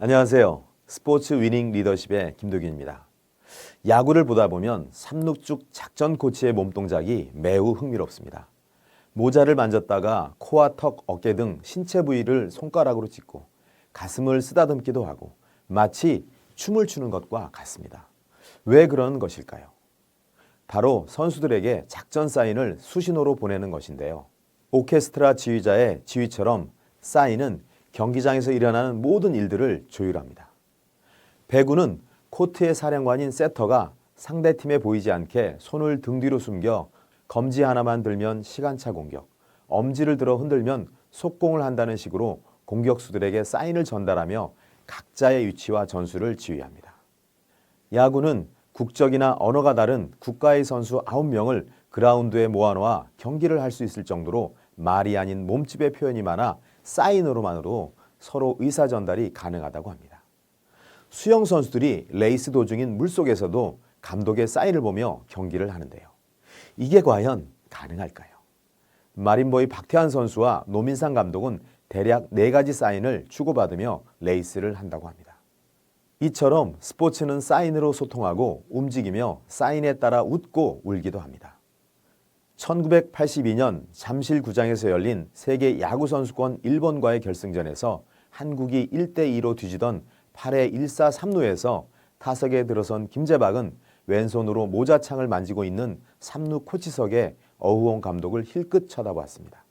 안녕하세요. 스포츠 위닝 리더십의 김도균입니다. 야구를 보다 보면 삼육죽 작전 코치의 몸동작이 매우 흥미롭습니다. 모자를 만졌다가 코와 턱, 어깨 등 신체 부위를 손가락으로 짚고 가슴을 쓰다듬기도 하고 마치 춤을 추는 것과 같습니다. 왜 그러는 것일까요? 바로 선수들에게 작전 사인을 수신호로 보내는 것인데요. 오케스트라 지휘자의 지휘처럼 사인은 경기장에서 일어나는 모든 일들을 조율합니다. 배구는 코트의 사령관인 세터가 상대팀에 보이지 않게 손을 등 뒤로 숨겨 검지 하나만 들면 시간차 공격, 엄지를 들어 흔들면 속공을 한다는 식으로 공격수들에게 사인을 전달하며 각자의 위치와 전술을 지휘합니다. 야구는 국적이나 언어가 다른 국가의 선수 9명을 그라운드에 모아놓아 경기를 할 수 있을 정도로 말이 아닌 몸집의 표현이 많아 사인으로만으로 서로 의사 전달이 가능하다고 합니다. 수영 선수들이 레이스 도중인 물속에서도 감독의 사인을 보며 경기를 하는데요. 이게 과연 가능할까요? 마린보이 박태환 선수와 노민상 감독은 대략 4가지 사인을 주고받으며 레이스를 한다고 합니다. 이처럼 스포츠는 사인으로 소통하고 움직이며 사인에 따라 웃고 울기도 합니다. 1982년 잠실구장에서 열린 세계 야구선수권 일본과의 결승전에서 한국이 1대2로 뒤지던 8회 1사 3루에서 타석에 들어선 김재박은 왼손으로 모자창을 만지고 있는 3루 코치석에 어우홍 감독을 힐끗 쳐다보았습니다.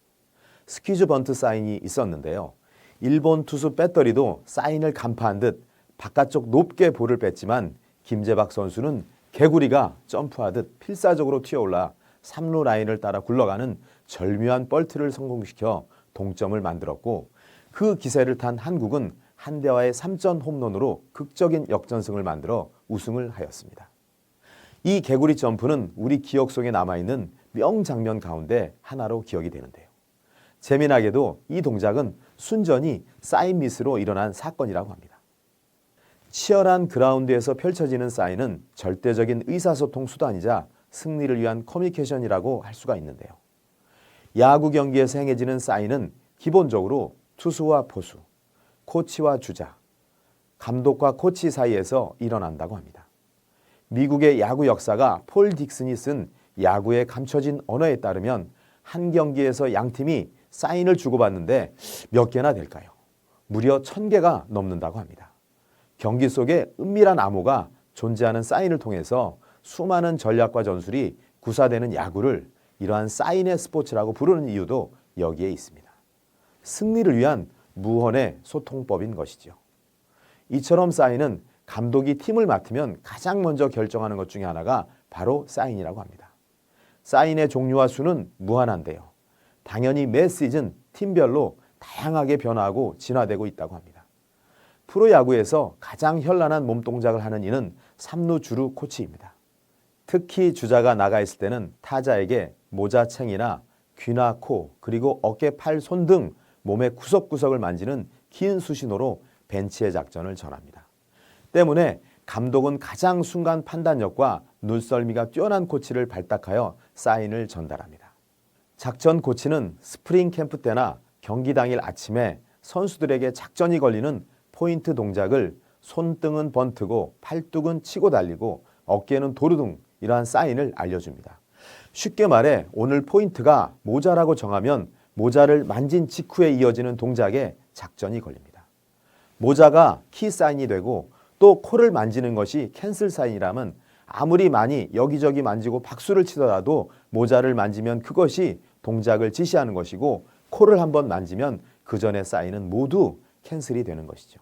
스퀴즈 번트 사인이 있었는데요. 일본 투수 배터리도 사인을 간파한 듯 바깥쪽 높게 볼을 뺐지만 김재박 선수는 개구리가 점프하듯 필사적으로 튀어올라 3루 라인을 따라 굴러가는 절묘한 벌트를 성공시켜 동점을 만들었고 그 기세를 탄 한국은 한대화의 3전 홈런으로 극적인 역전승을 만들어 우승을 하였습니다. 이 개구리 점프는 우리 기억 속에 남아있는 명장면 가운데 하나로 기억이 되는데요. 재미나게도 이 동작은 순전히 사인 미스로 일어난 사건이라고 합니다. 치열한 그라운드에서 펼쳐지는 사인은 절대적인 의사소통 수단이자 승리를 위한 커뮤니케이션이라고 할 수가 있는데요. 야구 경기에서 행해지는 사인은 기본적으로 투수와 포수, 코치와 주자, 감독과 코치 사이에서 일어난다고 합니다. 미국의 야구 역사가 폴 딕슨이 쓴 야구의 감춰진 언어에 따르면 한 경기에서 양팀이 사인을 주고받는데 몇 개나 될까요? 무려 1000개가 넘는다고 합니다. 경기 속에 은밀한 암호가 존재하는 사인을 통해서 수많은 전략과 전술이 구사되는 야구를 이러한 사인의 스포츠라고 부르는 이유도 여기에 있습니다. 승리를 위한 무언의 소통법인 것이죠. 이처럼 사인은 감독이 팀을 맡으면 가장 먼저 결정하는 것 중에 하나가 바로 사인이라고 합니다. 사인의 종류와 수는 무한한데요. 당연히 매 시즌 팀별로 다양하게 변화하고 진화되고 있다고 합니다. 프로야구에서 가장 현란한 몸동작을 하는 이는 3루 주루 코치입니다. 특히 주자가 나가 있을 때는 타자에게 모자챙이나 귀나 코 그리고 어깨, 팔, 손 등 몸의 구석구석을 만지는 긴 수신호로 벤치의 작전을 전합니다. 때문에 감독은 가장 순간 판단력과 눈썰미가 뛰어난 코치를 발탁하여 사인을 전달합니다. 작전 코치는 스프링 캠프 때나 경기 당일 아침에 선수들에게 작전이 걸리는 포인트 동작을 손등은 번트고 팔뚝은 치고 달리고 어깨는 도루등 이러한 사인을 알려줍니다. 쉽게 말해 오늘 포인트가 모자라고 정하면 모자를 만진 직후에 이어지는 동작에 작전이 걸립니다. 모자가 키 사인이 되고 또 코를 만지는 것이 캔슬 사인이라면 아무리 많이 여기저기 만지고 박수를 치더라도 모자를 만지면 그것이 동작을 지시하는 것이고 코를 한번 만지면 그 전의 사인은 모두 캔슬이 되는 것이죠.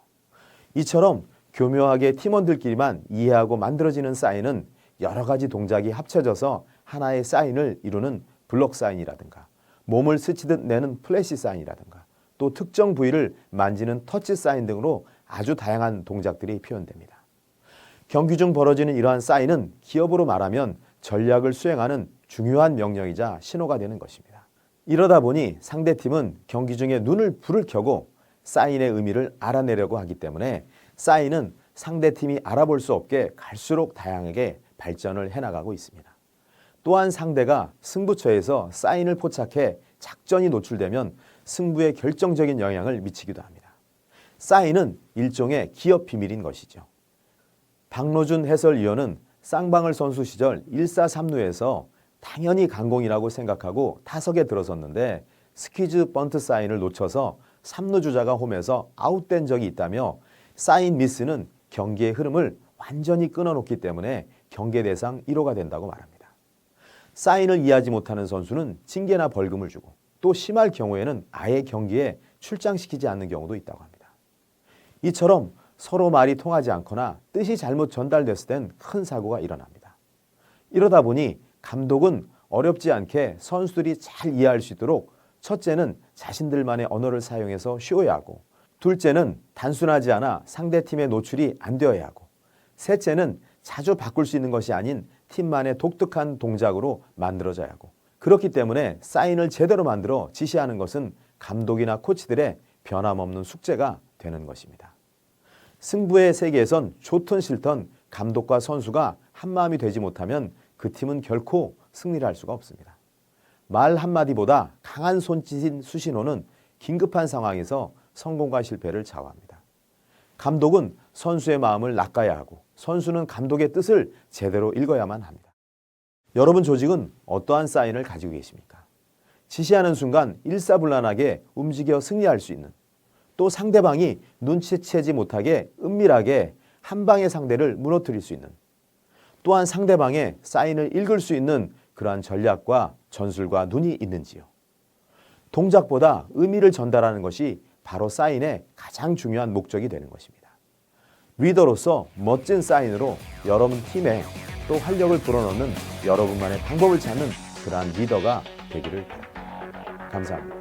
이처럼 교묘하게 팀원들끼리만 이해하고 만들어지는 사인은 여러 가지 동작이 합쳐져서 하나의 사인을 이루는 블록 사인이라든가 몸을 스치듯 내는 플래시 사인이라든가 또 특정 부위를 만지는 터치 사인 등으로 아주 다양한 동작들이 표현됩니다. 경기 중 벌어지는 이러한 사인은 기업으로 말하면 전략을 수행하는 중요한 명령이자 신호가 되는 것입니다. 이러다 보니 상대팀은 경기 중에 불을 켜고 사인의 의미를 알아내려고 하기 때문에 사인은 상대팀이 알아볼 수 없게 갈수록 다양하게 발전을 해나가고 있습니다. 또한 상대가 승부처에서 사인을 포착해 작전이 노출되면 승부에 결정적인 영향을 미치기도 합니다. 사인은 일종의 기업 비밀인 것이죠. 박노준 해설위원은 쌍방울 선수 시절 1사 3루에서 당연히 강공이라고 생각하고 타석에 들어섰는데 스퀴즈 번트 사인을 놓쳐서 3루 주자가 홈에서 아웃된 적이 있다며 사인 미스는 경기의 흐름을 완전히 끊어놓기 때문에 경계 대상 1호가 된다고 말합니다. 사인을 이해하지 못하는 선수는 징계나 벌금을 주고 또 심할 경우에는 아예 경기에 출장시키지 않는 경우도 있다고 합니다. 이처럼 서로 말이 통하지 않거나 뜻이 잘못 전달됐을 땐 큰 사고가 일어납니다. 이러다 보니 감독은 어렵지 않게 선수들이 잘 이해할 수 있도록 첫째는 자신들만의 언어를 사용해서 쉬워야 하고, 둘째는 단순하지 않아 상대팀의 노출이 안 되어야 하고, 셋째는 자주 바꿀 수 있는 것이 아닌 팀만의 독특한 동작으로 만들어져야 하고, 그렇기 때문에 사인을 제대로 만들어 지시하는 것은 감독이나 코치들의 변함없는 숙제가 되는 것입니다. 승부의 세계에선 좋든 싫든 감독과 선수가 한마음이 되지 못하면 그 팀은 결코 승리를 할 수가 없습니다. 말 한마디보다 강한 손짓인 수신호는 긴급한 상황에서 성공과 실패를 좌우합니다. 감독은 선수의 마음을 낚아야 하고 선수는 감독의 뜻을 제대로 읽어야만 합니다. 여러분 조직은 어떠한 사인을 가지고 계십니까? 지시하는 순간 일사불란하게 움직여 승리할 수 있는, 또 상대방이 눈치채지 못하게 은밀하게 한 방의 상대를 무너뜨릴 수 있는, 또한 상대방의 사인을 읽을 수 있는 그러한 전략과 전술과 눈이 있는지요. 동작보다 의미를 전달하는 것이 바로 사인의 가장 중요한 목적이 되는 것입니다. 리더로서 멋진 사인으로 여러분 팀에 또 활력을 불어넣는 여러분만의 방법을 찾는 그러한 리더가 되기를 바랍니다. 감사합니다.